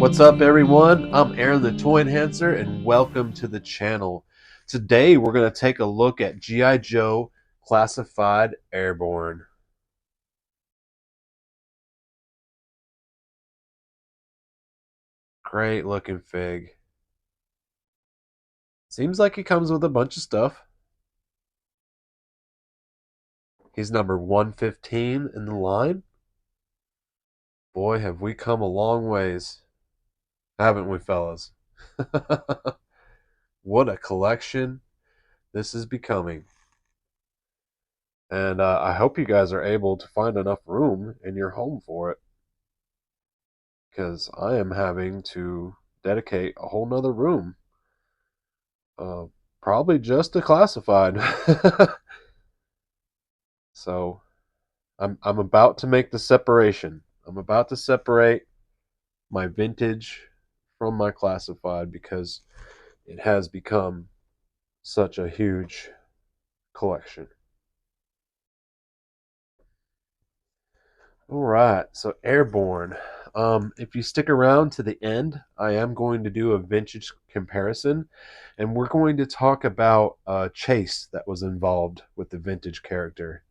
What's up, everyone? I'm Aaron the Toy Enhancer, and welcome to the channel. Today, we're going to take a look at G.I. Joe Classified Airborne. Great looking fig. Seems like he comes with a bunch of stuff. He's number 115 in the line. Boy, have we come a long ways, haven't we, fellas? What a collection this is becoming. And I hope you guys are able to find enough room in your home for it, because I am having to dedicate a whole nother room, uh, probably just to classified. So I'm about to make the separation. I'm about to separate my vintage from my classified because it has become such a huge collection. All right, so Airborne. If you stick around to the end, I am going to do a vintage comparison, and we're going to talk about Chase that was involved with the vintage character.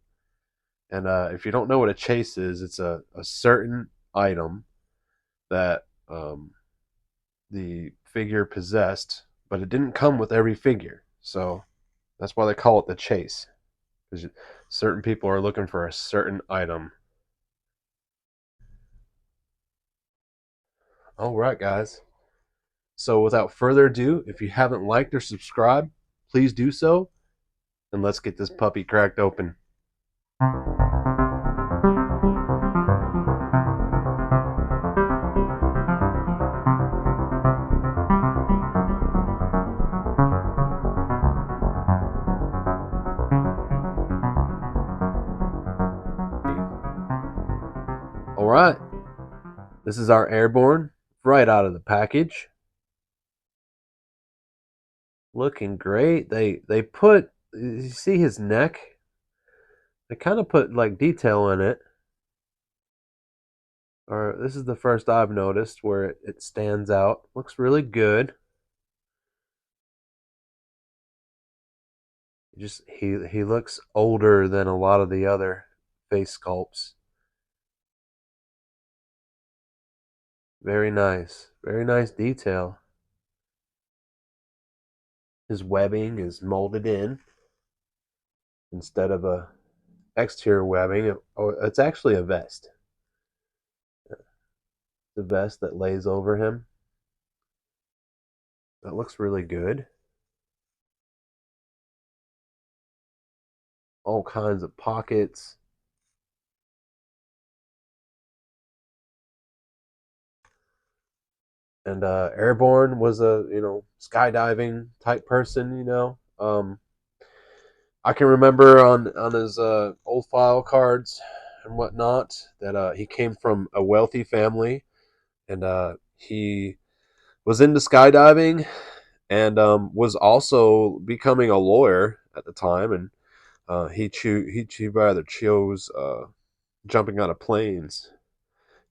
And if you don't know what a chase is, it's a certain item that the figure possessed, but it didn't come with every figure. So that's why they call it the chase, because certain people are looking for a certain item. All right, guys. So without further ado, if you haven't liked or subscribed, please do so, and let's get this puppy cracked open. All right, this is our Airborne right out of the package. Looking great. They put, you see his neck? They kind of put like detail in it. Or this is the first I've noticed where it stands out. Looks really good. Just he looks older than a lot of the other face sculpts. Very nice. Very nice detail. His webbing is molded in instead of a exterior webbing. Oh, it's actually a vest. The vest that lays over him. That looks really good. All kinds of pockets. And Airborne was a skydiving type person. I can remember on his old file cards and whatnot that he came from a wealthy family, and he was into skydiving, and was also becoming a lawyer at the time, and he rather chose jumping out of planes.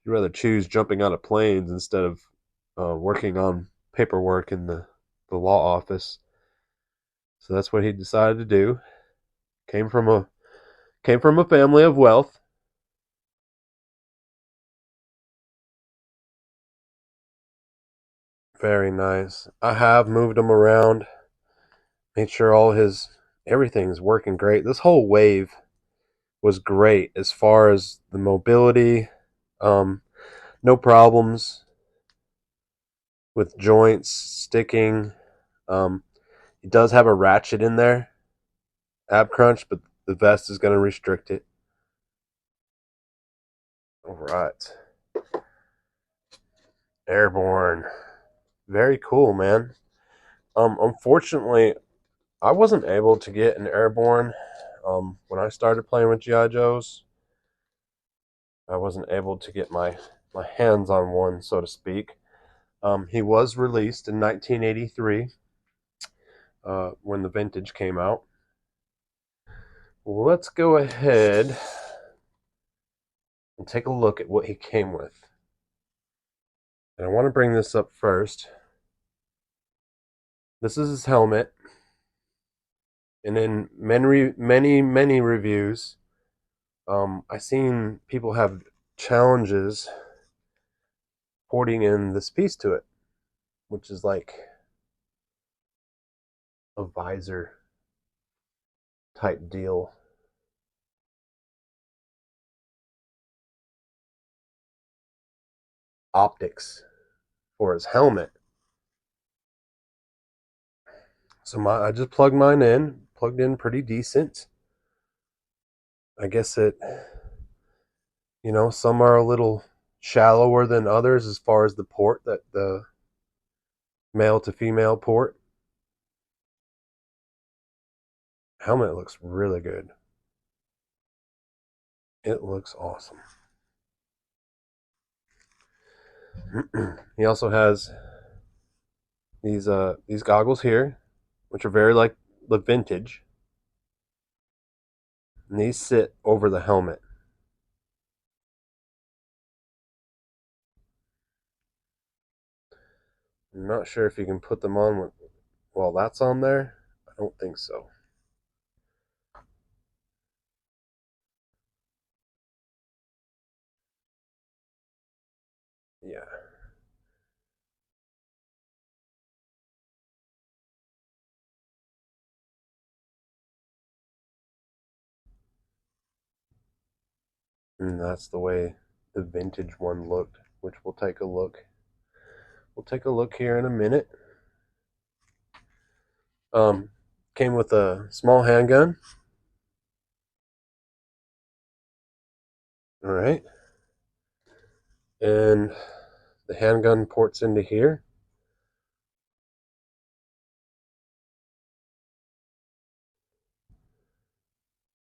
He'd rather choose jumping out of planes instead of working on paperwork in the law office. So that's what he decided to do. Came from a came from a family of wealth. Very nice. I have moved him around, made sure all his everything's working great. This whole wave was great as far as the mobility. Um, no problems with joints sticking. Um, it does have a ratchet in there, ab crunch, but the vest is going to restrict it. All right, Airborne. Very cool, man. Unfortunately, I wasn't able to get an airborne. When I started playing with GI Joes, I wasn't able to get my hands on one, so to speak. He was released in 1983 when the vintage came out. Let's go ahead and take a look at what he came with. And I want to bring this up first. This is his helmet, and in many reviews, I seen people have challenges porting in this piece to it, which is like a visor type deal. Optics for his helmet. So I just plugged in pretty decent. I guess some are a little shallower than others as far as the port, that the male to female port. Helmet looks really good. It looks awesome. He also has these goggles here, which are very like the vintage, and these sit over the helmet. I'm not sure if you can put them on while that's on there. I don't think so. Yeah. And that's the way the vintage one looked, which we'll take a look. We'll take a look here in a minute. Um, Came with a small handgun. All right. And the handgun ports into here.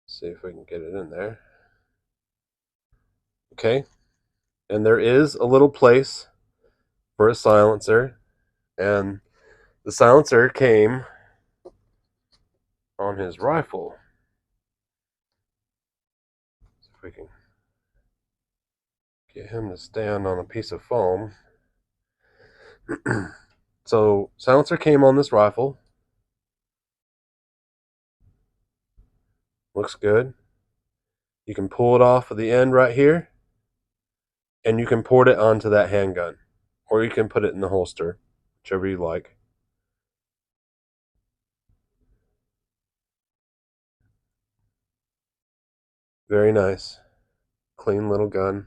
See if we can get it in there. Okay. And there is a little place for a silencer. And the silencer came on his rifle. See if we can get him to stand on a piece of foam. So, silencer came on this rifle. Looks good. You can pull it off of the end right here, and you can port it onto that handgun. Or you can put it in the holster, whichever you like. Very nice. Clean little gun.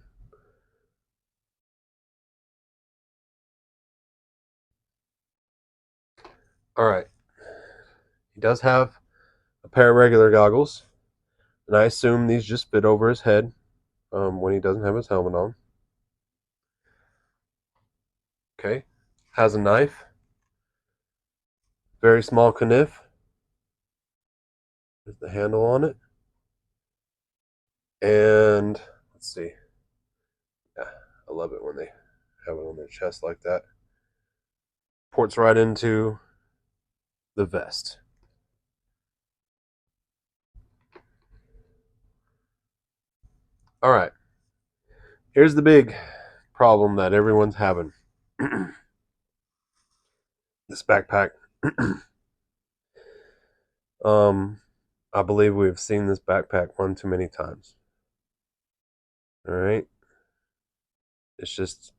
Alright. He does have a pair of regular goggles, and I assume these just fit over his head when he doesn't have his helmet on. Okay. Has a knife. Very small kniff. There's the handle on it. And let's see. Yeah, I love it when they have it on their chest like that. Ports right into the vest. All right. Here's the big problem that everyone's having. This backpack. um, I believe we've seen this backpack one too many times. All right. It's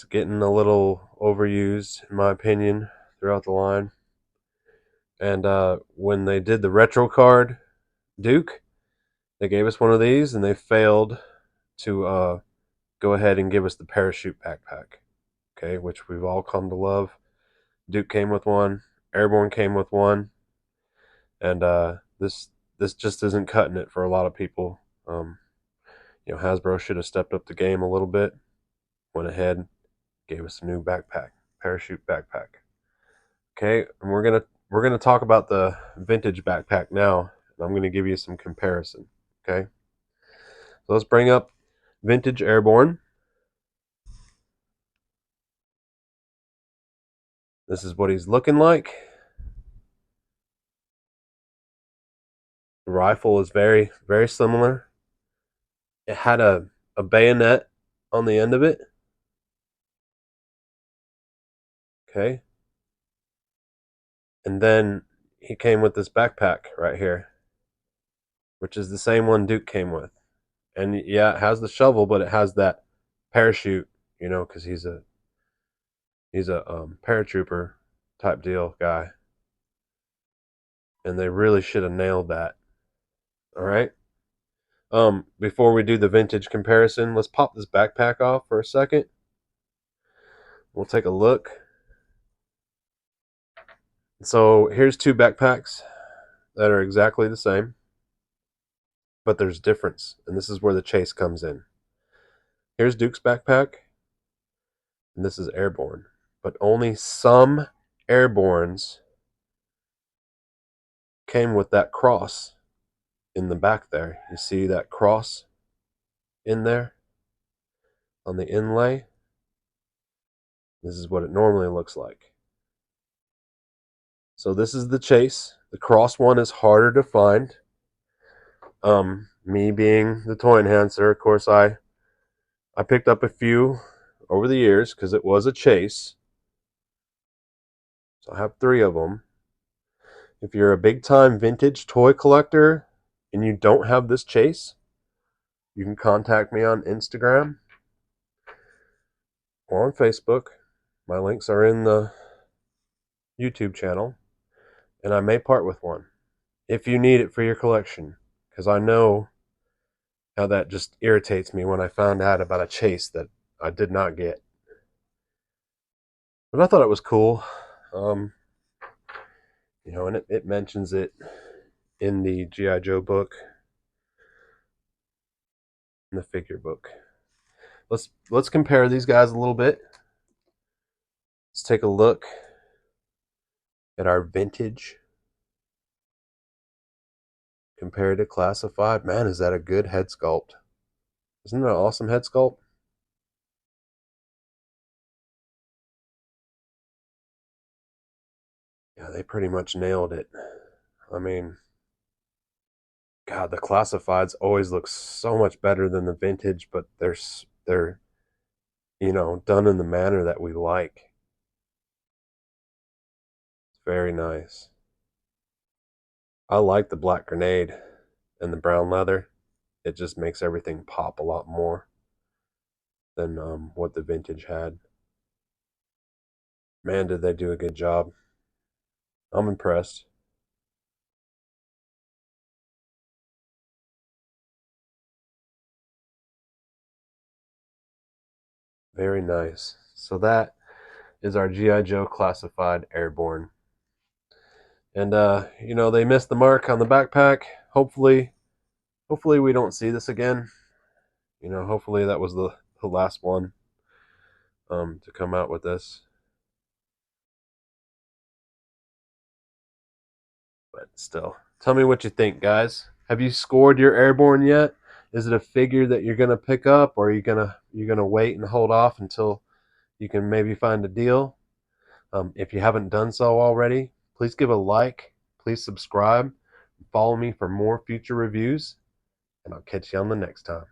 getting a little overused, in my opinion, throughout the line. And when they did the retro card Duke, they gave us one of these, and they failed to go ahead and give us the parachute backpack. Okay, which we've all come to love. Duke came with one. Airborne came with one, and this just isn't cutting it for a lot of people. Hasbro should have stepped up the game a little bit. Went ahead, gave us a new backpack. parachute backpack. Okay, and we're gonna talk about the vintage backpack now, and I'm gonna give you some comparison. Okay, so let's bring up vintage Airborne. This is what he's looking like. The rifle is very, very similar. It had a bayonet on the end of it. Okay. And then he came with this backpack right here, which is the same one Duke came with. And yeah, it has the shovel, but it has that parachute, because he's a paratrooper type deal guy. And they really should have nailed that. All right. Before we do the vintage comparison, let's pop this backpack off for a second. We'll take a look. So here's two backpacks that are exactly the same, but there's difference, and this is where the chase comes in. Here's Duke's backpack, and this is Airborne, but only some Airbornes came with that cross in the back there. You see that cross in there on the inlay? This is what it normally looks like. So this is the chase. The cross one is harder to find. Me being the toy enhancer, of course, I picked up a few over the years because it was a chase. So I have 3 of them. If you're a big time vintage toy collector and you don't have this chase, you can contact me on Instagram or on Facebook. My links are in the YouTube channel, and I may part with one if you need it for your collection, because I know how that just irritates me when I found out about a chase that I did not get. But I thought it was cool. And it mentions it in the G.I. Joe book, in the figure book. Let's compare these guys a little bit. Let's take a look at our vintage compared to classified. Man, is that a good head sculpt? Isn't that an awesome head sculpt? Yeah, they pretty much nailed it. I mean, God, the classifieds always look so much better than the vintage, but they're done in the manner that we like. It's very nice. I like the black grenade and the brown leather. It just makes everything pop a lot more than what the vintage had. Man, did they do a good job. I'm impressed. Very nice. So that is our G.I. Joe Classified Airborne. And they missed the mark on the backpack. Hopefully we don't see this again. Hopefully that was the last one to come out with this. But still, tell me what you think, guys. Have you scored your Airborne yet? Is it a figure that you're gonna pick up, or are you gonna wait and hold off until you can maybe find a deal? If you haven't done so already, please give a like. Please subscribe. Follow me for more future reviews, and I'll catch you on the next time.